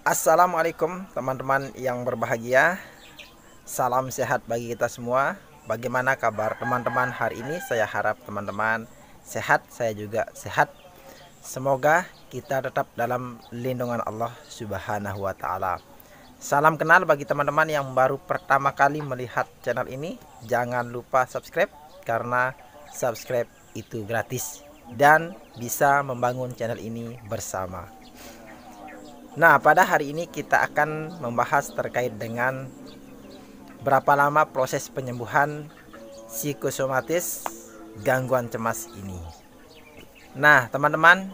Assalamualaikum teman-teman yang berbahagia. Salam sehat bagi kita semua. Bagaimana kabar teman-teman hari ini? Saya harap teman-teman sehat, saya juga sehat. Semoga kita tetap dalam lindungan Allah Subhanahu wa taala. Salam kenal bagi teman-teman yang baru pertama kali melihat channel ini. Jangan lupa subscribe karena subscribe itu gratis dan bisa membangun channel ini bersama. Nah, pada hari ini kita akan membahas terkait dengan berapa lama proses penyembuhan psikosomatis gangguan cemas ini. Nah, teman-teman,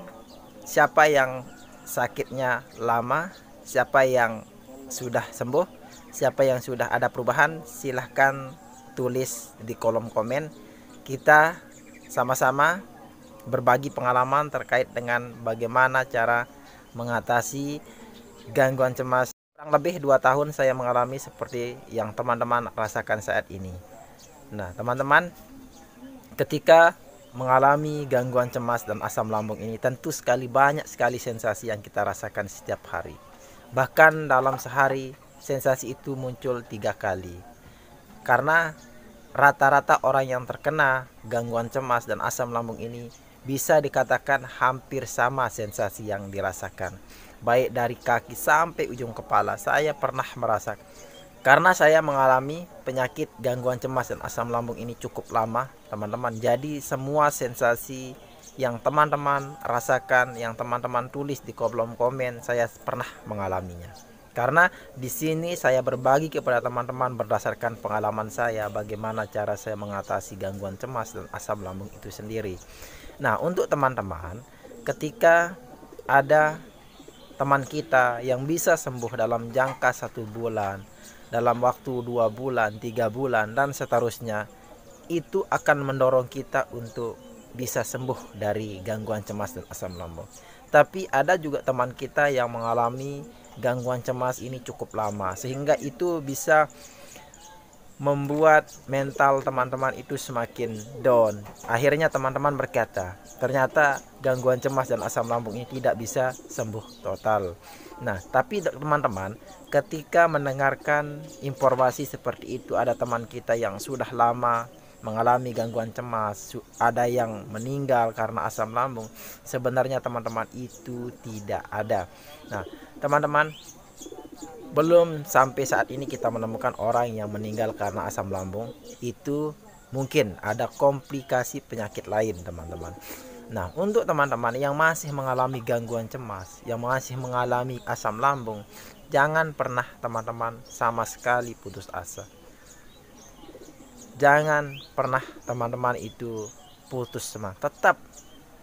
siapa yang sakitnya lama, siapa yang sudah sembuh, siapa yang sudah ada perubahan, silahkan tulis di kolom komen. Kita sama-sama berbagi pengalaman terkait dengan bagaimana cara mengatasi gangguan cemas. Kurang lebih 2 tahun saya mengalami seperti yang teman-teman rasakan saat ini. Nah, teman-teman, ketika mengalami gangguan cemas dan asam lambung ini, tentu sekali banyak sekali sensasi yang kita rasakan setiap hari. Bahkan dalam sehari sensasi itu muncul 3 kali. Karena rata-rata orang yang terkena gangguan cemas dan asam lambung ini bisa dikatakan hampir sama sensasi yang dirasakan, baik dari kaki sampai ujung kepala. Saya pernah merasakan, karena saya mengalami penyakit gangguan cemas dan asam lambung ini cukup lama, teman-teman. Jadi semua sensasi yang teman-teman rasakan, yang teman-teman tulis di kolom komen, saya pernah mengalaminya. Karena di sini saya berbagi kepada teman-teman berdasarkan pengalaman saya bagaimana cara saya mengatasi gangguan cemas dan asam lambung itu sendiri. Nah, untuk teman-teman, ketika ada teman kita yang bisa sembuh dalam jangka 1 bulan, dalam waktu 2 bulan, 3 bulan, dan seterusnya, itu akan mendorong kita untuk bisa sembuh dari gangguan cemas dan asam lambung. Tapi ada juga teman kita yang mengalami gangguan cemas ini cukup lama, sehingga itu bisa membuat mental teman-teman itu semakin down. Akhirnya teman-teman berkata, ternyata gangguan cemas dan asam lambung ini tidak bisa sembuh total. Nah, tapi teman-teman, ketika mendengarkan informasi seperti itu, ada teman kita yang sudah lama mengalami gangguan cemas, ada yang meninggal karena asam lambung. Sebenarnya teman-teman itu tidak ada. Nah, teman-teman, belum sampai saat ini kita menemukan orang yang meninggal karena asam lambung. Itu mungkin ada komplikasi penyakit lain, teman-teman. Nah, untuk teman-teman yang masih mengalami gangguan cemas, yang masih mengalami asam lambung, jangan pernah teman-teman sama sekali putus asa. Jangan pernah teman-teman itu putus semangat. Tetap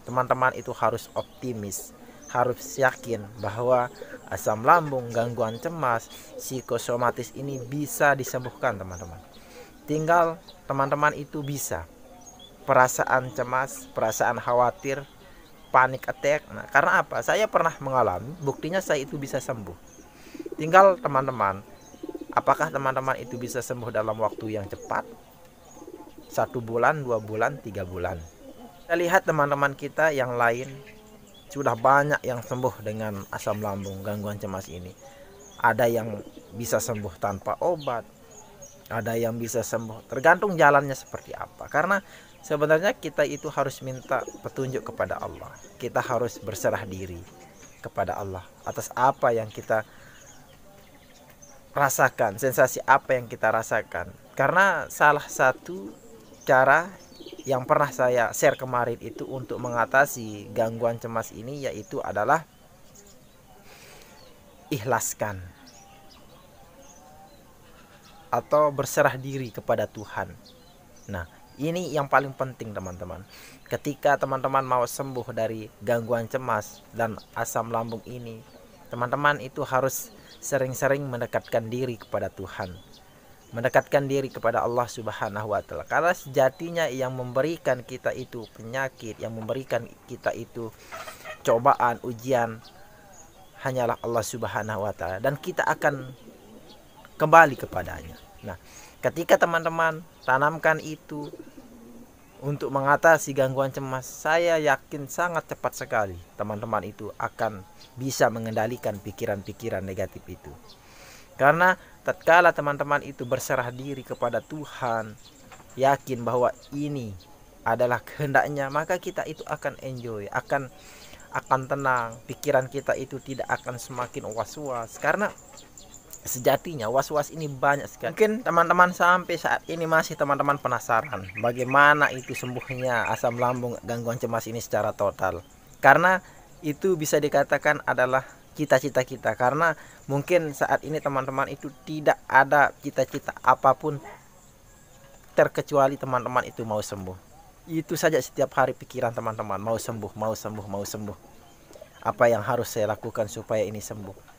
teman-teman itu harus optimis, harus yakin bahwa asam lambung, gangguan cemas, psikosomatis ini bisa disembuhkan, teman-teman. Tinggal teman-teman itu bisa perasaan cemas, perasaan khawatir, panic attack. Nah, karena apa? Saya pernah mengalami, buktinya saya itu bisa sembuh. Tinggal teman-teman, apakah teman-teman itu bisa sembuh dalam waktu yang cepat? 1 bulan, 2 bulan, 3 bulan. Kita lihat teman-teman kita yang lain sudah banyak yang sembuh dengan asam lambung, gangguan cemas ini. Ada yang bisa sembuh tanpa obat, ada yang bisa sembuh, tergantung jalannya seperti apa. Karena sebenarnya kita itu harus minta petunjuk kepada Allah. Kita harus berserah diri kepada Allah atas apa yang kita rasakan, sensasi apa yang kita rasakan. Karena salah satu cara yang pernah saya share kemarin itu untuk mengatasi gangguan cemas ini yaitu adalah ikhlaskan atau berserah diri kepada Tuhan. Nah, ini yang paling penting, teman-teman. Ketika teman-teman mau sembuh dari gangguan cemas dan asam lambung ini, teman-teman itu harus sering-sering mendekatkan diri kepada Tuhan, mendekatkan diri kepada Allah Subhanahu wa taala. Karena sejatinya yang memberikan kita itu penyakit, yang memberikan kita itu cobaan, ujian, hanyalah Allah Subhanahu wa taala, dan kita akan kembali kepadanya. Nah, ketika teman-teman tanamkan itu untuk mengatasi gangguan cemas, saya yakin sangat cepat sekali teman-teman itu akan bisa mengendalikan pikiran-pikiran negatif itu. Karena tatkala teman-teman itu berserah diri kepada Tuhan, yakin bahwa ini adalah kehendaknya, maka kita itu akan enjoy, akan tenang, pikiran kita itu tidak akan semakin was-was. Karena sejatinya was-was ini banyak sekali. Mungkin teman-teman sampai saat ini masih teman-teman penasaran bagaimana itu sembuhnya asam lambung gangguan cemas ini secara total. Karena itu bisa dikatakan adalah cita-cita kita. Karena mungkin saat ini teman-teman itu tidak ada cita-cita apapun terkecuali teman-teman itu mau sembuh. Itu saja setiap hari pikiran teman-teman, mau sembuh, mau sembuh, mau sembuh. Apa yang harus saya lakukan supaya ini sembuh?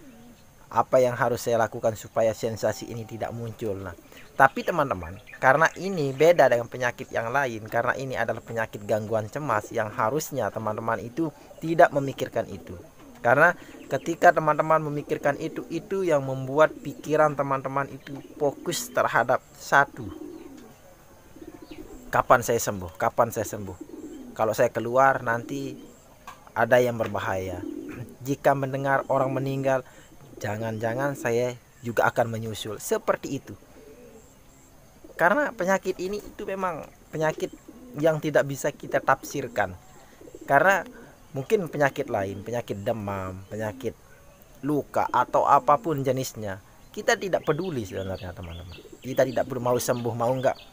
Apa yang harus saya lakukan supaya sensasi ini tidak muncul? Nah, tapi teman-teman, karena ini beda dengan penyakit yang lain, karena ini adalah penyakit gangguan cemas yang harusnya teman-teman itu tidak memikirkan itu. Karena ketika teman-teman memikirkan itu yang membuat pikiran teman-teman itu fokus terhadap satu. Kapan saya sembuh? Kapan saya sembuh? Kalau saya keluar nanti ada yang berbahaya. Jika mendengar orang meninggal, jangan-jangan saya juga akan menyusul. Seperti itu. Karena penyakit ini itu memang penyakit yang tidak bisa kita tafsirkan. Karena mungkin penyakit lain, penyakit demam, penyakit luka atau apapun jenisnya, kita tidak peduli sebenarnya teman-teman. Kita tidak perlu mau sembuh mau enggak.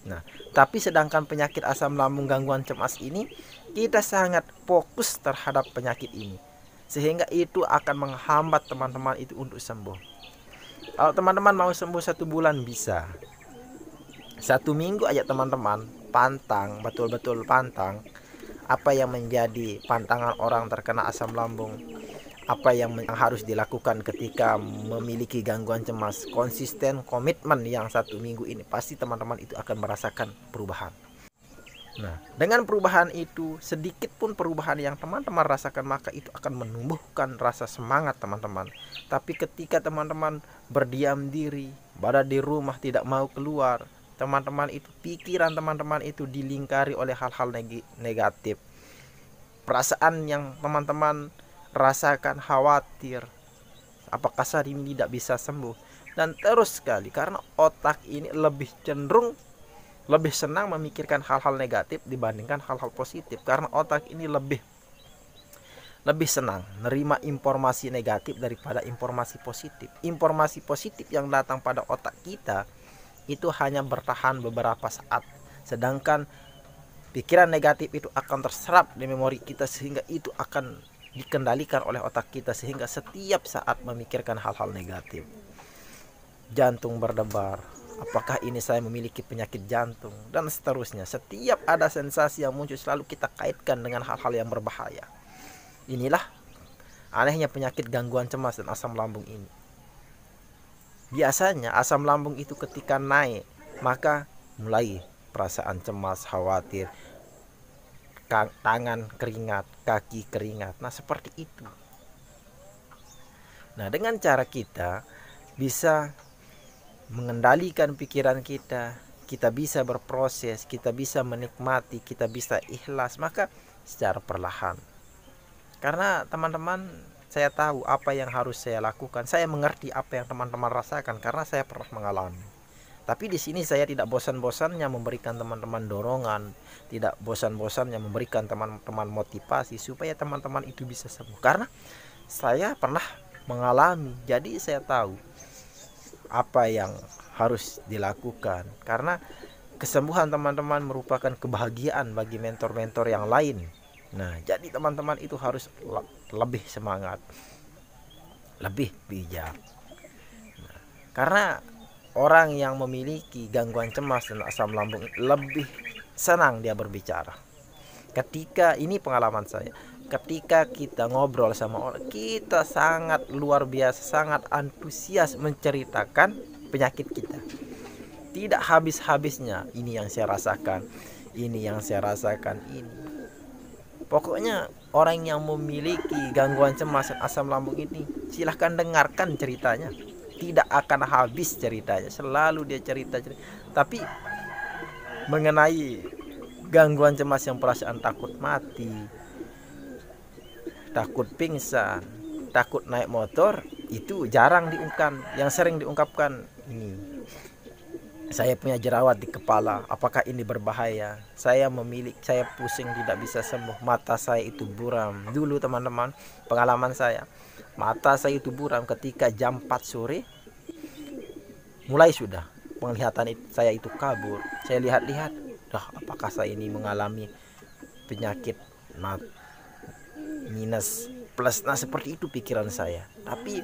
Nah, tapi sedangkan penyakit asam lambung gangguan cemas ini, kita sangat fokus terhadap penyakit ini. Sehingga itu akan menghambat teman-teman itu untuk sembuh. Kalau teman-teman mau sembuh 1 bulan bisa. 1 minggu aja teman-teman pantang, betul-betul pantang apa yang menjadi pantangan orang terkena asam lambung. Apa yang harus dilakukan ketika memiliki gangguan cemas. Konsisten, komitmen yang 1 minggu ini, pasti teman-teman itu akan merasakan perubahan. Nah, dengan perubahan itu, sedikit pun perubahan yang teman-teman rasakan, maka itu akan menumbuhkan rasa semangat teman-teman. Tapi ketika teman-teman berdiam diri, berada di rumah, tidak mau keluar, teman-teman itu, pikiran teman-teman itu dilingkari oleh hal-hal negatif. Perasaan yang teman-teman rasakan khawatir, apakah saat ini tidak bisa sembuh, dan terus sekali karena otak ini lebih cenderung lebih senang memikirkan hal-hal negatif dibandingkan hal-hal positif. Karena otak ini lebih senang menerima informasi negatif daripada informasi positif. Informasi positif yang datang pada otak kita itu hanya bertahan beberapa saat, sedangkan pikiran negatif itu akan terserap di memori kita sehingga itu akan dikendalikan oleh otak kita, sehingga setiap saat memikirkan hal-hal negatif. Jantung berdebar, apakah ini saya memiliki penyakit jantung, dan seterusnya. Setiap ada sensasi yang muncul selalu kita kaitkan dengan hal-hal yang berbahaya. Inilah anehnya penyakit gangguan cemas dan asam lambung ini. Biasanya asam lambung itu ketika naik, maka mulai perasaan cemas, khawatir, tangan keringat, kaki keringat. Nah, seperti itu. Nah, dengan cara kita bisa mengendalikan pikiran kita, kita bisa berproses, kita bisa menikmati, kita bisa ikhlas, maka secara perlahan. Karena teman-teman, saya tahu apa yang harus saya lakukan. Saya mengerti apa yang teman-teman rasakan karena saya pernah mengalami. Tapi di sini saya tidak bosan-bosannya memberikan teman-teman dorongan, tidak bosan-bosannya memberikan teman-teman motivasi supaya teman-teman itu bisa sembuh. Karena saya pernah mengalami, jadi saya tahu apa yang harus dilakukan. Karena kesembuhan teman-teman merupakan kebahagiaan bagi mentor-mentor yang lain. Nah, jadi teman-teman itu harus lebih semangat, lebih bijak. Nah, karena orang yang memiliki gangguan cemas dan asam lambung lebih senang dia berbicara. Ketika ini pengalaman saya, ketika kita ngobrol sama orang, kita sangat luar biasa, sangat antusias menceritakan penyakit kita. Tidak habis-habisnya, ini yang saya rasakan, ini yang saya rasakan, ini. Pokoknya orang yang memiliki gangguan cemas dan asam lambung ini, silahkan dengarkan ceritanya. Tidak akan habis ceritanya, selalu dia cerita. Tapi mengenai Gangguan cemas yang perasaan takut mati, takut pingsan, takut naik motor itu jarang diungkapkan. Yang sering diungkapkan ini, saya punya jerawat di kepala, apakah ini berbahaya? Saya pusing tidak bisa sembuh, mata saya itu buram. Dulu teman-teman, pengalaman saya, mata saya itu buram ketika jam 4 sore mulai sudah penglihatan saya itu kabur. Saya lihat-lihat, apakah saya ini mengalami penyakit minus plus. Nah, seperti itu pikiran saya. Tapi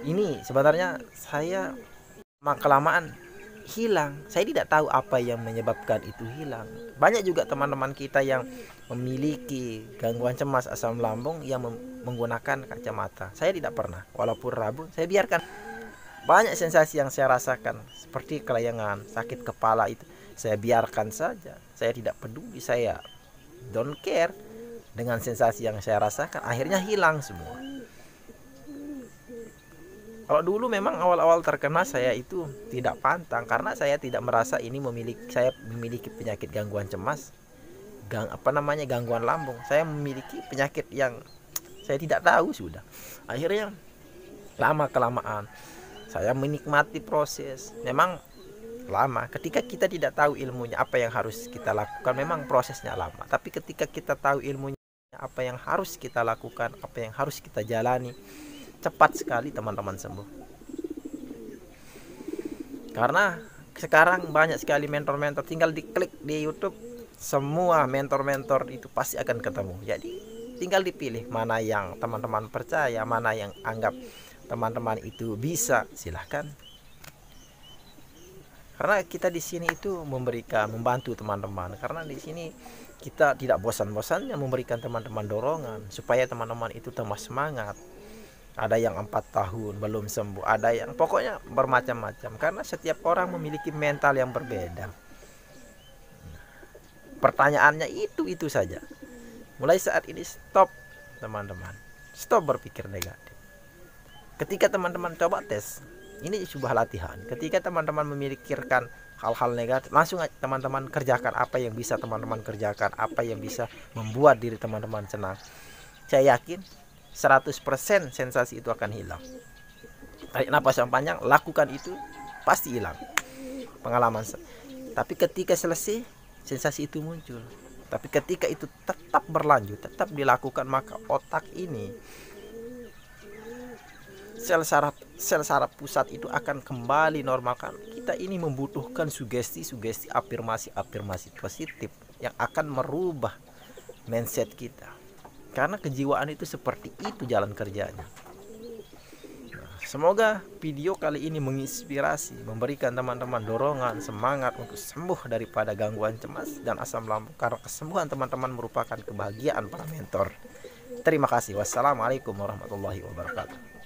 ini sebenarnya saya kelamaan hilang. Saya tidak tahu apa yang menyebabkan itu hilang. Banyak juga teman-teman kita yang memiliki gangguan cemas asam lambung yang menggunakan kacamata. Saya tidak pernah, walaupun rabu saya biarkan. Banyak sensasi yang saya rasakan seperti kelayangan, sakit kepala itu saya biarkan saja. Saya tidak peduli, saya don't care dengan sensasi yang saya rasakan. Akhirnya hilang semua. Kalau dulu memang awal-awal terkena saya itu tidak pantang karena saya tidak merasa ini saya memiliki penyakit gangguan cemas, gangguan lambung. Saya memiliki penyakit yang saya tidak tahu sudah. Akhirnya lama kelamaan saya menikmati proses. Memang lama ketika kita tidak tahu ilmunya apa yang harus kita lakukan, memang prosesnya lama. Tapi ketika kita tahu ilmunya apa yang harus kita lakukan, apa yang harus kita jalani, cepat sekali teman-teman sembuh. Karena sekarang banyak sekali mentor-mentor, tinggal diklik di YouTube, semua mentor-mentor itu pasti akan ketemu. Jadi tinggal dipilih mana yang teman-teman percaya, mana yang anggap teman-teman itu bisa, silahkan. Karena kita di sini itu membantu teman-teman. Karena di sini kita tidak bosan-bosannya memberikan teman-teman dorongan supaya teman-teman itu tambah semangat. Ada yang 4 tahun belum sembuh, ada yang pokoknya bermacam-macam. Karena setiap orang memiliki mental yang berbeda. Pertanyaannya itu saja. Mulai saat ini stop teman-teman, stop berpikir negatif. Ketika teman-teman coba tes, ini sebuah latihan. Ketika teman-teman memikirkan hal-hal negatif, langsung teman-teman kerjakan apa yang bisa teman-teman kerjakan, apa yang bisa membuat diri teman-teman senang. Saya yakin 100% sensasi itu akan hilang. Tarik napas yang panjang, lakukan itu, pasti hilang pengalaman. Tapi ketika selesai, sensasi itu muncul. Tapi ketika itu tetap berlanjut, tetap dilakukan, maka otak ini, sel saraf pusat itu akan kembali normalkan. Kita ini membutuhkan sugesti, afirmasi positif yang akan merubah mindset kita. Karena kejiwaan itu seperti itu jalan kerjanya. Semoga video kali ini menginspirasi, memberikan teman-teman dorongan, semangat untuk sembuh daripada gangguan cemas dan asam lambung. Karena kesembuhan teman-teman merupakan kebahagiaan para mentor. Terima kasih. Wassalamualaikum warahmatullahi wabarakatuh.